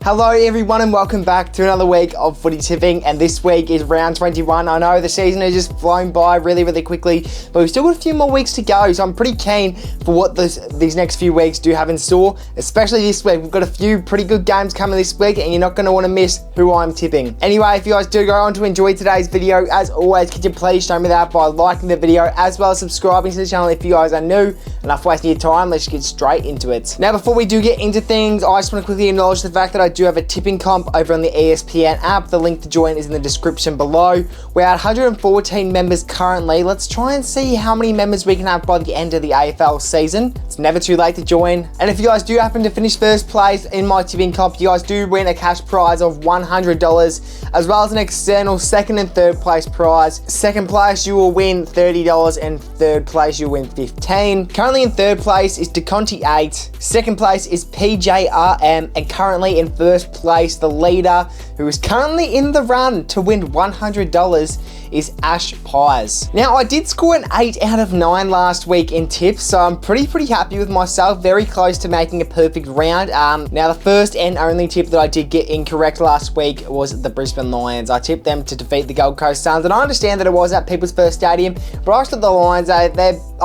Hello everyone and welcome back to another week of footy tipping, and this week is round 21. I know the season has just flown by really quickly, but we've still got a few more weeks to go, so I'm pretty keen for what these next few weeks do have in store, especially this week. We've got a few pretty good games coming this week and you're not going to want to miss who I'm tipping. Anyway, if you guys do go on to enjoy today's video, as always, could you please show me that by liking the video as well as subscribing to the channel if you guys are new. Enough wasting your time, let's get straight into it. Now before we do get into things, I just want to quickly acknowledge the fact that I do have a tipping comp over on the ESPN app. The link to join is in the description below. We're at 114 members currently. Let's try and see how many members we can have by the end of the AFL season. It's never too late to join. And if you guys do happen to finish first place in my tipping comp, you guys do win a cash prize of $100, as well as an external second and third place prize. Second place, you will win $30, and third place, you'll win $15. Currently in third place is DeConti 8. Second place is PJRM, and currently in first place, the leader, who is currently in the run to win $100, is Ash Pies. Now, I did score an 8 out of 9 last week in tips, so I'm pretty happy with myself. Very close to making a perfect round. Now, the first and only tip that I did get incorrect last week was the Brisbane Lions. I tipped them to defeat the Gold Coast Suns, and I understand that it was at People's First Stadium, but I just thought the Lions, I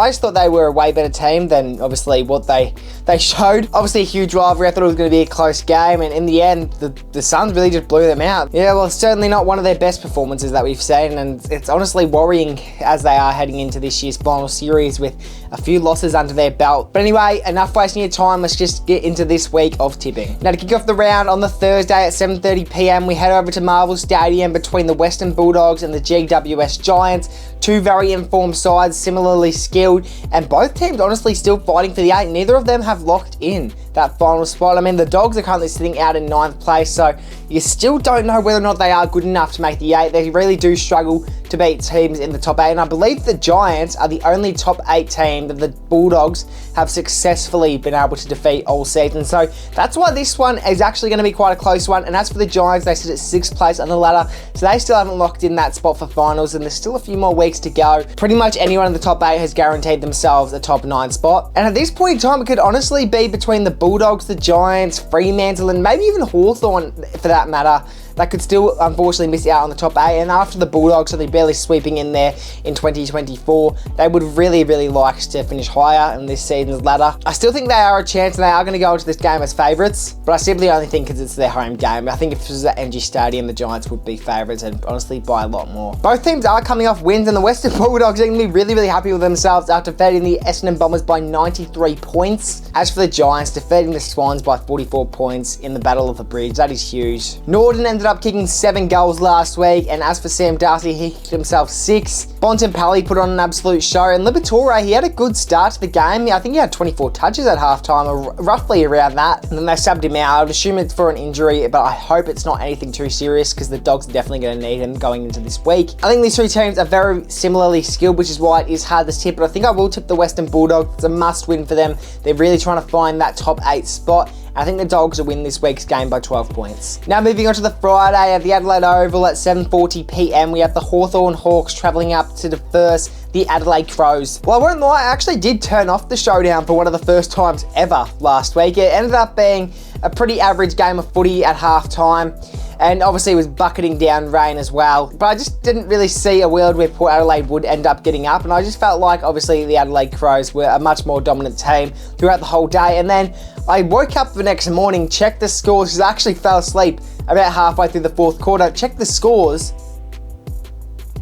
just thought they were a way better team than obviously what they showed. Obviously a huge rivalry. I thought it was going to be a close game, and in the end, the Suns really just blew them out. Yeah, well, it's certainly not one of their best performances that we've seen, and it's honestly worrying as they are heading into this year's final series with a few losses under their belt. But anyway, enough wasting your time. Let's just get into this week of tipping. Now, to kick off the round on the Thursday at 7:30 p.m, we head over to Marvel Stadium between the Western Bulldogs and the GWS Giants. Two very informed sides, similarly skilled, and both teams honestly still fighting for the 8. Neither of them have locked in that final spot. I mean, the Dogs are currently sitting out in 9th place, so you still don't know whether or not they are good enough to make the 8. They really do struggle to beat teams in the top 8, and I believe the Giants are the only top 8 team that the Bulldogs have successfully been able to defeat all season. So that's why this one is actually going to be quite a close one. And as for the Giants, they sit at 6th place on the ladder, so they still haven't locked in that spot for finals, and there's still a few more weeks to go. Pretty much anyone in the top 8 has guaranteed themselves a top 9 spot. And at this point in time, it could honestly be between the Bulldogs, the Giants, Fremantle, and maybe even Hawthorn for that matter, that could still unfortunately miss out on the top 8. And after the Bulldogs are barely sweeping in there in 2024, they would really like to finish higher in this season's ladder. I still think they are a chance, and they are going to go into this game as favourites, but I simply only think because it's their home game. I think if it was at MG Stadium, the Giants would be favourites, and honestly by a lot more. Both teams are coming off wins, and the Western Bulldogs are going to be really happy with themselves after defeating the Essendon Bombers by 93 points. As for the Giants, defeating the Swans by 44 points in the Battle of the Bridge, that is huge. Norden ended up kicking 7 goals last week, and as for Sam Darcy, he kicked himself 6. Bontempelli put on an absolute show, and Liberatore, he had a good start to the game. I think he had 24 touches at halftime, or roughly around that, and then they subbed him out. I would assume it's for an injury, but I hope it's not anything too serious, because the Dogs are definitely going to need him going into this week. I think these two teams are very similarly skilled, which is why it is hard to tip, but I think I will tip the Western Bulldogs. It's a must win for them. They're really trying to find that top 8 spot. I think the Dogs will win this week's game by 12 points. Now moving on to the Friday at the Adelaide Oval at 7:40 p.m, we have the Hawthorn Hawks travelling up to defence the Adelaide Crows. Well, I won't lie, I actually did turn off the showdown for one of the first times ever last week. It ended up being a pretty average game of footy at half-time, and obviously it was bucketing down rain as well. But I just didn't really see a world where Port Adelaide would end up getting up, and I just felt like obviously the Adelaide Crows were a much more dominant team throughout the whole day. And then I woke up the next morning, checked the scores, because I actually fell asleep about halfway through the 4th quarter, checked the scores,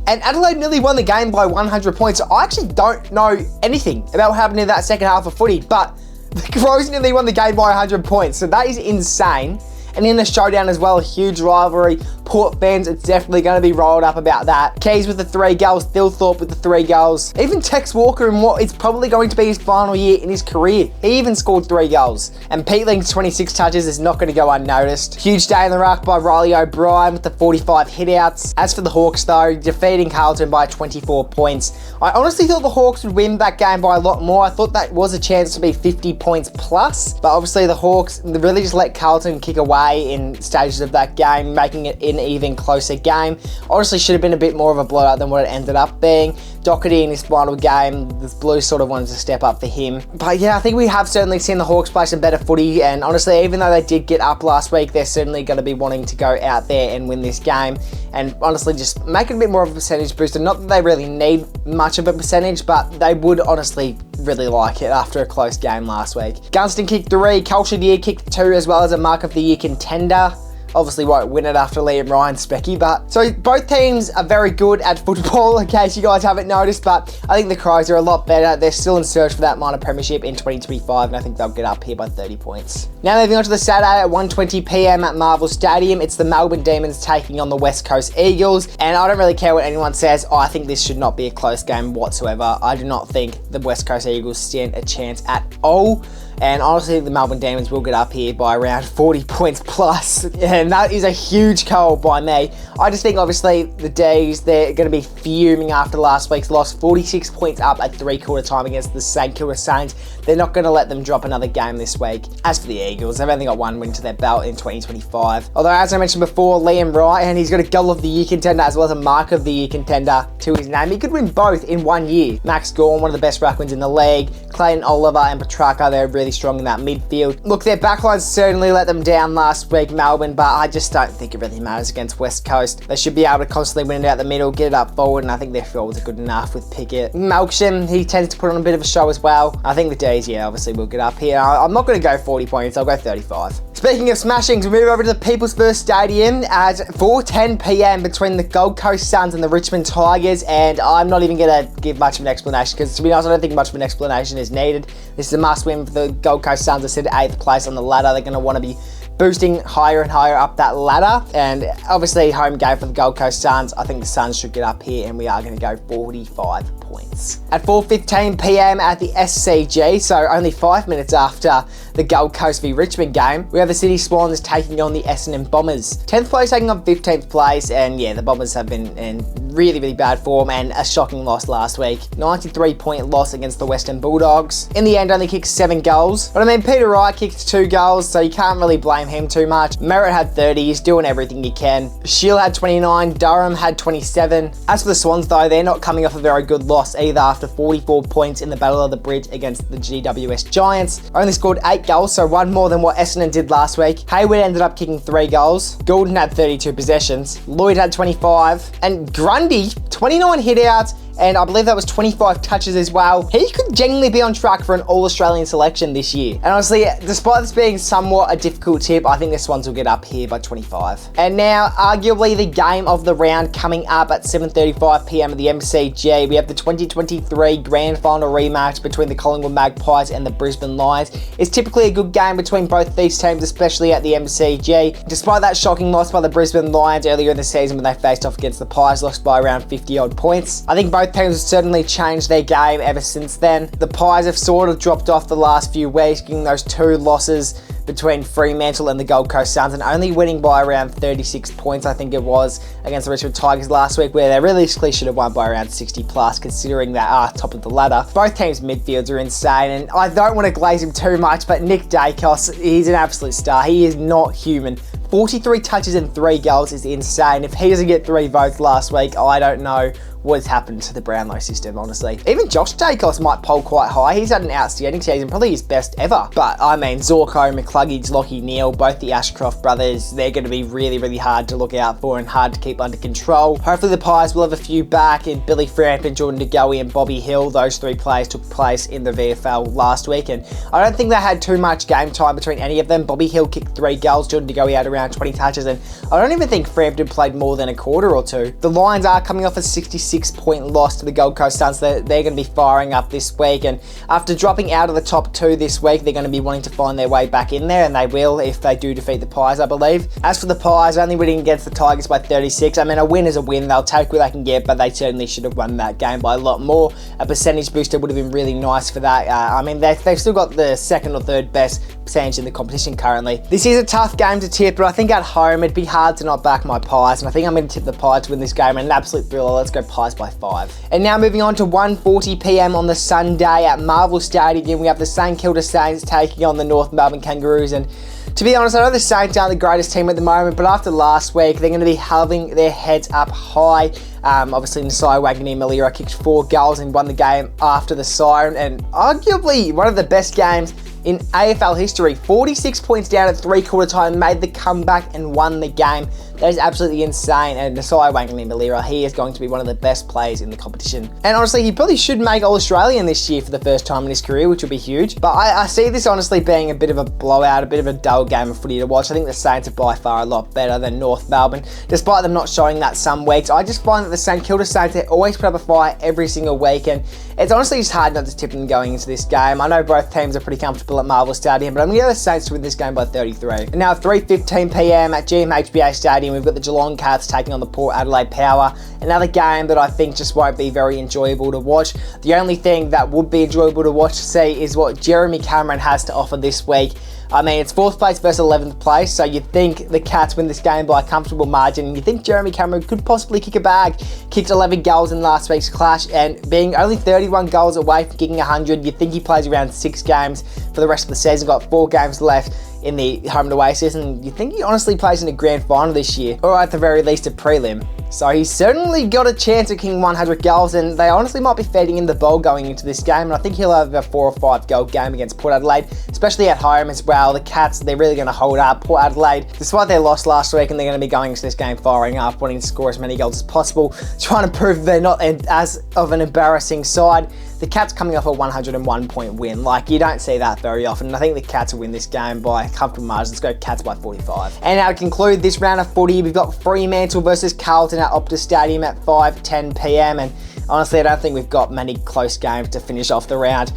and Adelaide nearly won the game by 100 points. So I actually don't know anything about what happened in that second half of footy, but the Crows nearly won the game by 100 points, so that is insane. And in the showdown as well, a huge rivalry. Port fans, it's definitely going to be rolled up about that. Keys with the 3 goals, Thilthorpe with the 3 goals. Even Tex Walker in what is probably going to be his final year in his career, he even scored 3 goals. And Peatling's 26 touches is not going to go unnoticed. Huge day in the ruck by Riley O'Brien with the 45 hitouts. As for the Hawks though, defeating Carlton by 24 points. I honestly thought the Hawks would win that game by a lot more. I thought that was a chance to be 50 points plus, but obviously the Hawks really just let Carlton kick away. away in stages of that game, making it an even closer game. Honestly, should have been a bit more of a blowout than what it ended up being. Doherty in his final game, the Blues sort of wanted to step up for him. But yeah, I think we have certainly seen the Hawks play some better footy, and honestly, even though they did get up last week, they're certainly going to be wanting to go out there and win this game, and honestly just make it a bit more of a percentage booster. Not that they really need much of a percentage, but they would honestly really like it after a close game last week. Gunston kicked 3, Coach of the Year kicked 2, as well as a Mark of the Year contender. Obviously won't win it after Liam Ryan's specky, but so both teams are very good at football, in case you guys haven't noticed, but I think the Crows are a lot better. They're still in search for that minor premiership in 2025, and I think they'll get up here by 30 points. Now moving on to the Saturday at 1:20 p.m. at Marvel Stadium, it's the Melbourne Demons taking on the West Coast Eagles, and I don't really care what anyone says. I think this should not be a close game whatsoever. I do not think the West Coast Eagles stand a chance at all. And honestly, the Melbourne Demons will get up here by around 40 points plus. And that is a huge call by me. I just think, obviously, the D's, they're going to be fuming after last week's loss. 46 points up at three-quarter time against the St Kilda Saints. They're not going to let them drop another game this week. As for the Eagles, they've only got one win to their belt in 2025. Although, as I mentioned before, Liam Ryan, he's got a Goal of the Year contender as well as a Mark of the Year contender to his name. He could win both in 1 year. Max Gawn, one of the best ruckwins in the league. Clayton Oliver and Petrarca, they're really strong in that midfield. Look, their backline certainly let them down last week, Melbourne, but I just don't think it really matters against West Coast. They should be able to constantly win it out the middle, get it up forward, and I think their forwards are good enough with Pickett. Melksham, he tends to put on a bit of a show as well. I think the D's, yeah, obviously will get up here. I'm not going to go 40 points, I'll go 35. Speaking of smashings, we move over to the People's First Stadium at 4:10 p.m. between the Gold Coast Suns and the Richmond Tigers, and I'm not even going to give much of an explanation because, to be honest, I don't think much of an explanation is needed. This is a must-win for the Gold Coast Suns. I said 8th place on the ladder. They're going to want to be boosting higher and higher up that ladder, and obviously home game for the Gold Coast Suns. I think the Suns should get up here, and we are going to go 45 points. At 4:15 p.m. at the SCG, so only 5 minutes after the Gold Coast v Richmond game, we have the City Swans taking on the Essendon Bombers. 10th place taking on 15th place, and yeah, the Bombers have been in really, really bad form and a shocking loss last week. 93-point loss against the Western Bulldogs. In the end, only kicked 7 goals. But I mean, Peter Wright kicked 2 goals, so you can't really blame him too much. Merritt had 30, he's doing everything he can. Shield had 29, Durham had 27. As for the Swans though, they're not coming off a very good loss either after 44 points in the Battle of the Bridge against the GWS Giants. Only scored 8 goals, so 1 more than what Essendon did last week. Hayward ended up kicking 3 goals. Goulden had 32 possessions. Lloyd had 25. And Grundy, 29 hit-outs, and I believe that was 25 touches as well. He could genuinely be on track for an All-Australian selection this year. And honestly, despite this being somewhat a difficult tip, I think the Swans will get up here by 25. And now, arguably the game of the round coming up at 7:35 p.m. at the MCG. We have the 2023 Grand Final rematch between the Collingwood Magpies and the Brisbane Lions. It's typically a good game between both these teams, especially at the MCG. Despite that shocking loss by the Brisbane Lions earlier in the season when they faced off against the Pies, lost by around 50-odd points. I think both teams have certainly changed their game ever since then. The Pies have sort of dropped off the last few weeks, getting those 2 losses between Fremantle and the Gold Coast Suns, and only winning by around 36 points, I think it was, against the Richmond Tigers last week, where they realistically should have won by around 60 plus, considering they are top of the ladder. Both teams' midfields are insane, and I don't want to glaze him too much, but Nick Dacos, he's an absolute star. He is not human. 43 touches and 3 goals is insane. If he doesn't get 3 votes last week, I don't know what has happened to the Brownlow system, honestly. Even Josh Dacos might poll quite high. He's had an outstanding season, probably his best ever. But I mean, Zorko, McCluggage, Lockie Neal, both the Ashcroft brothers, they're going to be really, really hard to look out for and hard to keep under control. Hopefully the Pies will have a few back in Billy Frampton, Jordan De Goey and Bobby Hill. Those 3 players took place in the VFL last week, and I don't think they had too much game time between any of them. Bobby Hill kicked 3 goals, Jordan De Goey had around 20 touches, and I don't even think Frampton played more than a quarter or 2. The Lions are coming off a 66-point loss to the Gold Coast Suns. They're going to be firing up this week, and after dropping out of the top 2 this week, they're going to be wanting to find their way back in there, and they will if they do defeat the Pies, I believe. As for the Pies, only winning against the Tigers by 36. I mean, a win is a win. They'll take what they can get, but they certainly should have won that game by a lot more. A percentage booster would have been really nice for that. I mean, they've still got the 2nd or 3rd best percentage in the competition currently. This is a tough game to tip, but I think at home it'd be hard to not back my Pies, and I think I'm going to tip the Pies to win this game, and an absolute thriller. Let's go Pies by 5. And now moving on to 1:40 p.m. on the Sunday at Marvel Stadium, we have the St Kilda Saints taking on the North Melbourne Kangaroos, and To be honest, I know the Saints aren't the greatest team at the moment, but after last week, they're going to be holding their heads up high. Obviously, Nasai Wagner-Malira kicked 4 goals and won the game after the siren, and arguably one of the best games in AFL history. 46 points down at 3/4 time, made the comeback and won the game. That is absolutely insane, and Nasai Wagner-Malira, he is going to be one of the best players in the competition. And honestly, he probably should make All-Australian this year for the first time in his career, which will be huge. But I see this honestly being a bit of a blowout, a bit of a dull game of footy to watch. I think the Saints are by far a lot better than North Melbourne, despite them not showing that some weeks. I just find that the Kilda Saints, they always put up a fight every single week, and it's honestly just hard not to tip them going into this game. I know both teams are pretty comfortable at Marvel Stadium, but I'm going to go the Saints to win this game by 33. And now 3:15 PM at GMHBA Stadium, we've got the Geelong Cats taking on the Port Adelaide Power. Another game that I think just won't be very enjoyable to watch. The only thing that would be enjoyable to watch to see is what Jeremy Cameron has to offer this week. I mean, it's 4th place versus 11th place, so you'd think the Cats win this game by a comfortable margin, and you think Jeremy Cameron could possibly kick a bag. Kicked 11 goals in last week's clash, and being only 31 goals away from kicking 100, you'd think he plays around 6 games for the rest of the season. Got 4 games left in the home and away season. You think he honestly plays in a grand final this year, or at the very least a prelim. So he's certainly got a chance of kicking 100 goals, and they honestly might be feeding him the ball going into this game, and I think he'll have a 4 or 5 goal game against Port Adelaide, especially at home as well. The Cats, they're really going to hold up. Port Adelaide, despite their loss last week, and they're going to be going into this game firing up, wanting to score as many goals as possible, trying to prove they're not as of an embarrassing side. The Cats coming off a 101-point win. Like, you don't see that very often. And I think the Cats will win this game by a comfortable margin. Let's go Cats by 45. And now to conclude this round of footy, we've got Fremantle versus Carlton at Optus Stadium at 5:10 PM. And honestly, I don't think we've got many close games to finish off the round.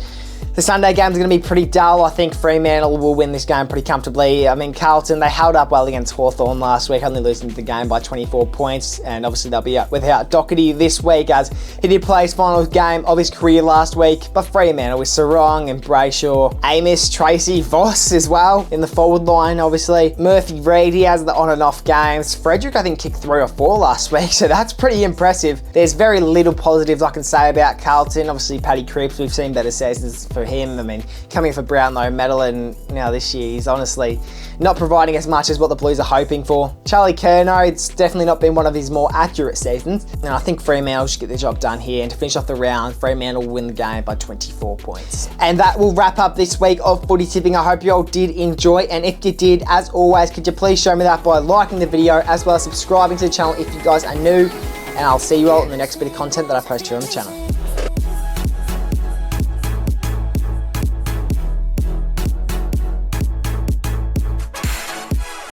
The Sunday games are going to be pretty dull. I think Fremantle will win this game pretty comfortably. I mean, Carlton, they held up well against Hawthorn last week, only losing the game by 24 points. And obviously they'll be without Doherty this week, as he did play his final game of his career last week. But Fremantle with Sarong and Brayshaw, Amos, Tracy, Voss as well in the forward line, obviously. Murphy Reid, he has the on and off games. Frederick, I think, kicked 3 or 4 last week, so that's pretty impressive. There's very little positives I can say about Carlton. Obviously, Paddy Cripps, we've seen better seasons for him. I mean, coming for Brownlow medal, and now this year he's honestly not providing as much as what the Blues are hoping for. Charlie Curnow, it's definitely not been one of his more accurate seasons, and I think Fremantle should get the job done here. And to finish off the round, Fremantle will win the game by 24 points. And that will wrap up this week of footy tipping. I hope you all did enjoy, and if you did, as always, could you please show me that by liking the video as well as subscribing to the channel if you guys are new, and I'll see you all in the next bit of content that I post here on the channel.